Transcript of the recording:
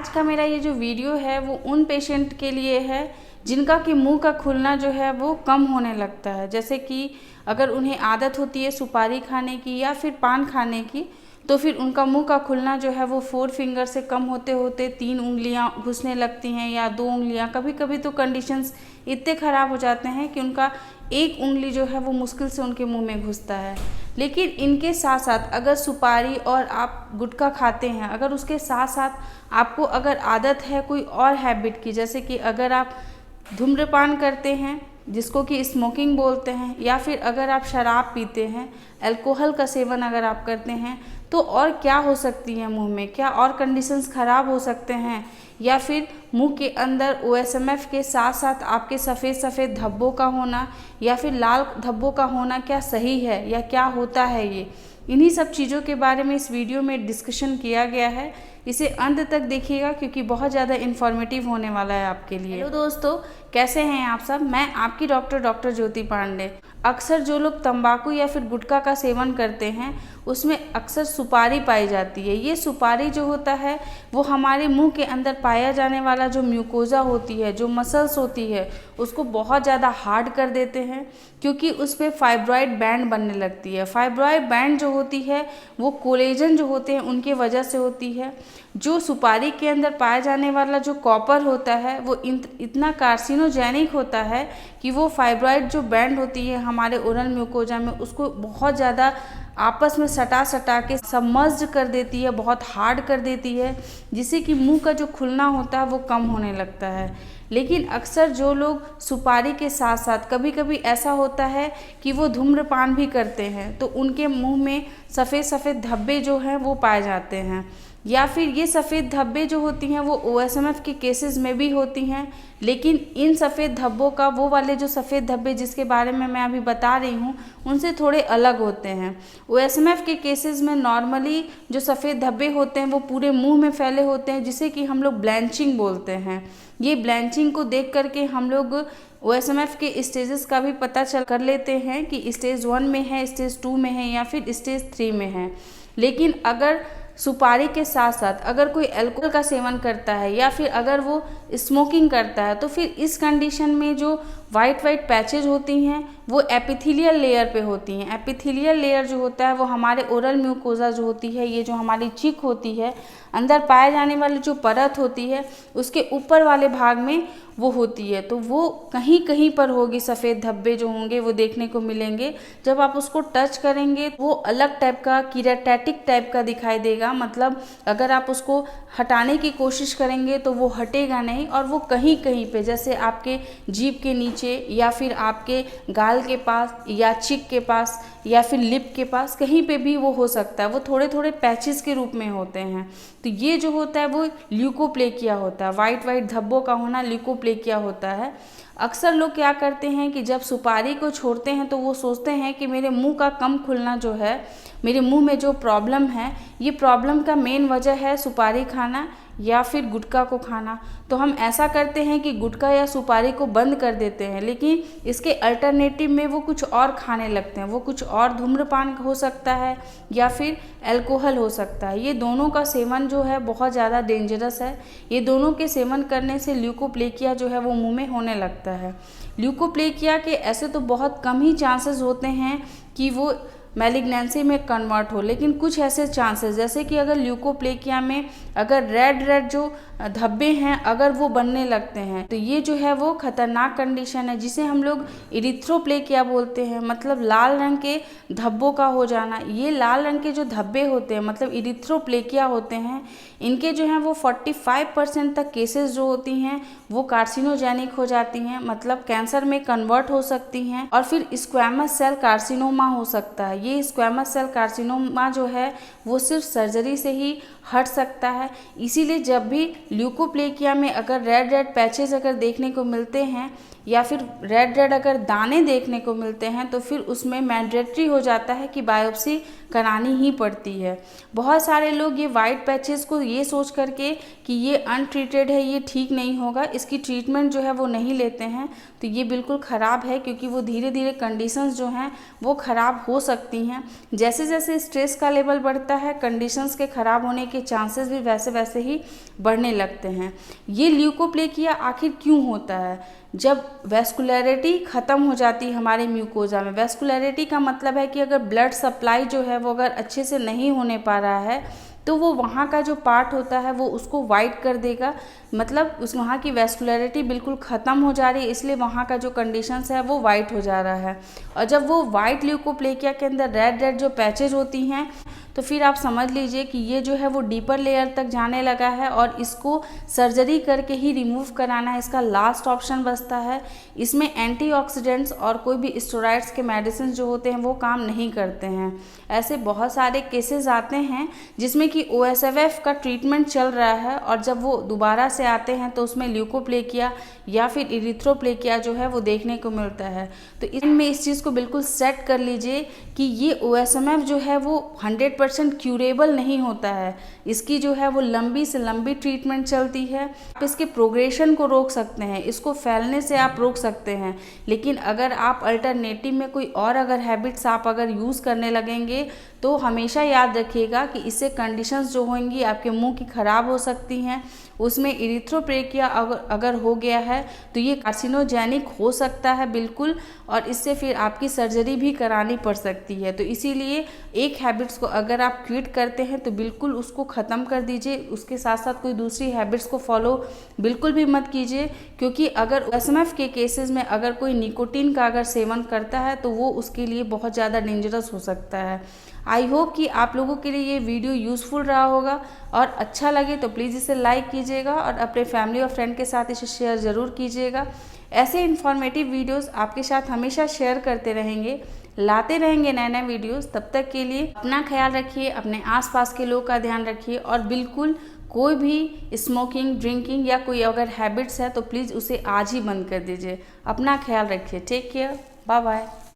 आज का मेरा ये जो वीडियो है वो उन पेशेंट के लिए है जिनका कि मुंह का खुलना जो है वो कम होने लगता है। जैसे कि अगर उन्हें आदत होती है सुपारी खाने की या फिर पान खाने की, तो फिर उनका मुंह का खुलना जो है वो 4 फिंगर से कम होते होते 3 उंगलियां घुसने लगती हैं या 2 उंगलियां। कभी कभी तो कंडीशंस इतने ख़राब हो जाते हैं कि उनका 1 उंगली जो है वो मुश्किल से उनके मुंह में घुसता है। लेकिन इनके साथ साथ अगर सुपारी और आप गुटखा खाते हैं, अगर उसके साथ साथ आपको अगर आदत है कोई और हैबिट की, जैसे कि अगर आप धूम्रपान करते हैं जिसको कि स्मोकिंग बोलते हैं, या फिर अगर आप शराब पीते हैं, अल्कोहल का सेवन अगर आप करते हैं, तो और क्या हो सकती है मुंह में, क्या और कंडीशंस ख़राब हो सकते हैं। या फिर मुंह के अंदर OSMF के साथ साथ आपके सफ़ेद सफ़ेद धब्बों का होना या फिर लाल धब्बों का होना क्या सही है या क्या होता है ये, इन्हीं सब चीज़ों के बारे में इस वीडियो में डिस्कशन किया गया है। इसे अंत तक देखिएगा क्योंकि बहुत ज़्यादा इन्फॉर्मेटिव होने वाला है आपके लिए। हेलो दोस्तों, कैसे हैं आप सब। मैं आपकी डॉक्टर ज्योति पांडे। अक्सर जो लोग तंबाकू या फिर गुटखा का सेवन करते हैं उसमें अक्सर सुपारी पाई जाती है। ये सुपारी जो होता है वो हमारे मुंह के अंदर पाया जाने वाला जो म्यूकोजा होती है, जो मसल्स होती है, उसको बहुत ज़्यादा हार्ड कर देते हैं क्योंकि उस पर फाइब्रॉइड बैंड बनने लगती है। फाइब्रॉइड बैंड जो होती है वो कोलेजन जो होते हैं उनके वजह से होती है। जो सुपारी के अंदर पाया जाने वाला जो कॉपर होता है वो इतना कार्सिनोजेनिक होता है कि वो फाइब्रॉइड जो बैंड होती है हमारे ओरल म्यूकोजा में, उसको बहुत ज़्यादा आपस में सटा के सबमर्ज्ड कर देती है, बहुत हार्ड कर देती है, जिससे कि मुंह का जो खुलना होता है वो कम होने लगता है। लेकिन अक्सर जो लोग सुपारी के साथ साथ कभी कभी ऐसा होता है कि वो धूम्रपान भी करते हैं तो उनके मुंह में सफ़ेद सफ़ेद धब्बे जो हैं वो पाए जाते हैं, या फिर ये सफ़ेद धब्बे जो होती हैं वो OSMF के केसेस में भी होती हैं। लेकिन इन सफ़ेद धब्बों का वो वाले जो सफ़ेद धब्बे जिसके बारे में मैं अभी बता रही हूँ उनसे थोड़े अलग होते हैं। OSMF के केसेस में नॉर्मली जो सफ़ेद धब्बे होते हैं वो पूरे मुंह में फैले होते हैं, जिसे कि हम लोग ब्लैंचिंग बोलते हैं। ये ब्लैंचिंग को देख करके हम लोग OSMF के स्टेजेस का भी पता चल कर लेते हैं कि स्टेज 1 में है, स्टेज 2 में है या फिर स्टेज 3 में है। लेकिन अगर सुपारी के साथ साथ अगर कोई अल्कोहल का सेवन करता है या फिर अगर वो स्मोकिंग करता है तो फिर इस कंडीशन में जो वाइट पैचेज होती हैं वो एपिथेलियल लेयर पे होती हैं। एपिथेलियल लेयर जो होता है वो हमारे ओरल म्यूकोजा जो होती है, ये जो हमारी चीक होती है, अंदर पाए जाने वाली जो परत होती है उसके ऊपर वाले भाग में वो होती है। तो वो कहीं कहीं पर होगी, सफ़ेद धब्बे जो होंगे वो देखने को मिलेंगे। जब आप उसको टच करेंगे वो अलग टाइप का कीराटैटिक टाइप का दिखाई देगा, मतलब अगर आप उसको हटाने की कोशिश करेंगे तो वो हटेगा नहीं, और वो कहीं कहीं पे जैसे आपके जीभ के नीचे या फिर आपके गाल के पास या चिक के पास या फिर लिप के पास कहीं पे भी वो हो सकता है। वो थोड़े थोड़े पैचेस के रूप में होते हैं। तो ये जो होता है वो ल्यूकोप्लेकिया होता है। वाइट धब्बों का होना ल्यूकोप्लेकिया होता है। अक्सर लोग क्या करते हैं कि जब सुपारी को छोड़ते हैं तो वो सोचते हैं कि मेरे मुंह का कम खुलना जो है, मेरे मुंह में जो प्रॉब्लम है, ये प्रॉब्लम का मेन वजह है सुपारी खाना या फिर गुटखा को खाना। तो हम ऐसा करते हैं कि गुटखा या सुपारी को बंद कर देते हैं, लेकिन इसके अल्टरनेटिव में वो कुछ और खाने लगते हैं। वो कुछ और धूम्रपान हो सकता है या फिर अल्कोहल हो सकता है। ये दोनों का सेवन जो है बहुत ज़्यादा डेंजरस है। ये दोनों के सेवन करने से ल्यूकोप्लेकिया जो है वो मुंह में होने लगता है। ल्यूकोप्लेकिया के ऐसे तो बहुत कम ही चांसेस होते हैं कि वो मैलिग्नेंसी में कन्वर्ट हो, लेकिन कुछ ऐसे चांसेस जैसे कि अगर ल्यूकोप्लेकिया में अगर रेड जो धब्बे हैं अगर वो बनने लगते हैं तो ये जो है वो खतरनाक कंडीशन है, जिसे हम लोग इरिथ्रोप्लेकिया बोलते हैं, मतलब लाल रंग के धब्बों का हो जाना। ये लाल रंग के जो धब्बे होते हैं मतलब इरिथ्रोप्लेकिया होते हैं, इनके जो हैं वो 45% तक केसेस जो होती हैं वो कार्सिनोजेनिक हो जाती हैं, मतलब कैंसर में कन्वर्ट हो सकती हैं, और फिर स्क्वैमस सेल कार्सिनोमा हो सकता है। ये स्क्वैमस सेल कार्सिनोमा जो है वो सिर्फ सर्जरी से ही हट सकता है। इसीलिए जब भी ल्यूकोप्लेकिया में अगर रेड पैचेस अगर देखने को मिलते हैं या फिर रेड अगर दाने देखने को मिलते हैं तो फिर उसमें मैंडेटरी हो जाता है कि बायोप्सी करानी ही पड़ती है। बहुत सारे लोग ये वाइट पैचेस को ये सोच करके कि ये अनट्रीटेड है, ये ठीक नहीं होगा, इसकी ट्रीटमेंट जो है वो नहीं लेते हैं, तो ये बिल्कुल ख़राब है क्योंकि वो धीरे धीरे कंडीशंस जो हैं वो ख़राब हो सकती हैं। जैसे जैसे स्ट्रेस का लेवल बढ़ता है कंडीशंस के ख़राब होने के के चांसेस भी वैसे वैसे ही बढ़ने लगते हैं। ये ल्यूकोप्लेकिया आखिर क्यों होता है? जब वेस्कुलरिटी ख़त्म हो जाती है हमारे म्यूकोजा में, वेस्कुलरिटी का मतलब है कि अगर ब्लड सप्लाई जो है वो अगर अच्छे से नहीं होने पा रहा है तो वो वहाँ का जो पार्ट होता है वो उसको वाइट कर देगा, मतलब उस वहाँ की वेस्कुलरिटी बिल्कुल ख़त्म हो जा रही है, इसलिए वहाँ का जो कंडीशंस है वो वाइट हो जा रहा है। और जब वो वाइट ल्यूकोप्लेकिया के अंदर रेड रेड जो पैचेज होती हैं तो फिर आप समझ लीजिए कि ये जो है वो डीपर लेयर तक जाने लगा है और इसको सर्जरी करके ही रिमूव कराना है, इसका लास्ट ऑप्शन बचता है। इसमें एंटीऑक्सीडेंट्स और कोई भी स्टेरॉइड्स के मेडिसिन जो होते हैं वो काम नहीं करते हैं। ऐसे बहुत सारे केसेस आते हैं जिसमें कि OSFF का ट्रीटमेंट चल रहा है और जब वो दोबारा से आते हैं तो उसमें ल्यूकोप्लेकिया या फिर इरिथ्रोप्लेकिया जो है वो देखने को मिलता है। तो इनमें इस चीज़ को बिल्कुल सेट कर लीजिए कि ये OSMF जो है वो 100% क्यूरेबल नहीं होता है, इसकी जो है वो लंबी से लंबी ट्रीटमेंट चलती है। आप इसके प्रोग्रेशन को रोक सकते हैं, इसको फैलने से आप रोक सकते हैं, लेकिन अगर आप अल्टरनेटिव में कोई और अगर हैबिट्स आप अगर यूज़ करने लगेंगे तो हमेशा याद रखिएगा कि इससे कंडीशंस जो होंगी आपके मुंह की ख़राब हो सकती हैं। उसमें इरिथ्रोप्लेकिया अगर हो गया है तो ये कार्सिनोजेनिक हो सकता है बिल्कुल, और इससे फिर आपकी सर्जरी भी करानी पड़ सकती है। तो इसीलिए एक हैबिट्स को अगर आप क्विट करते हैं तो बिल्कुल उसको ख़त्म कर दीजिए, उसके साथ साथ कोई दूसरी हैबिट्स को फॉलो बिल्कुल भी मत कीजिए, क्योंकि अगर OSMF के केसेस में अगर कोई निकोटीन का अगर सेवन करता है तो वो उसके लिए बहुत ज़्यादा डेंजरस हो सकता है। आई होप कि आप लोगों के लिए ये वीडियो यूज़फुल रहा होगा, और अच्छा लगे तो प्लीज़ इसे लाइक कीजिएगा और अपने फैमिली और फ्रेंड के साथ इसे शेयर ज़रूर कीजिएगा। ऐसे इन्फॉर्मेटिव वीडियोस आपके साथ हमेशा शेयर करते रहेंगे, लाते रहेंगे नए नए वीडियोस। तब तक के लिए अपना ख्याल रखिए, अपने आसपास के लोग का ध्यान रखिए, और बिल्कुल कोई भी स्मोकिंग, ड्रिंकिंग या कोई अगर हैबिट्स है तो प्लीज़ उसे आज ही बंद कर दीजिए। अपना ख्याल रखिए। Take care, bye bye.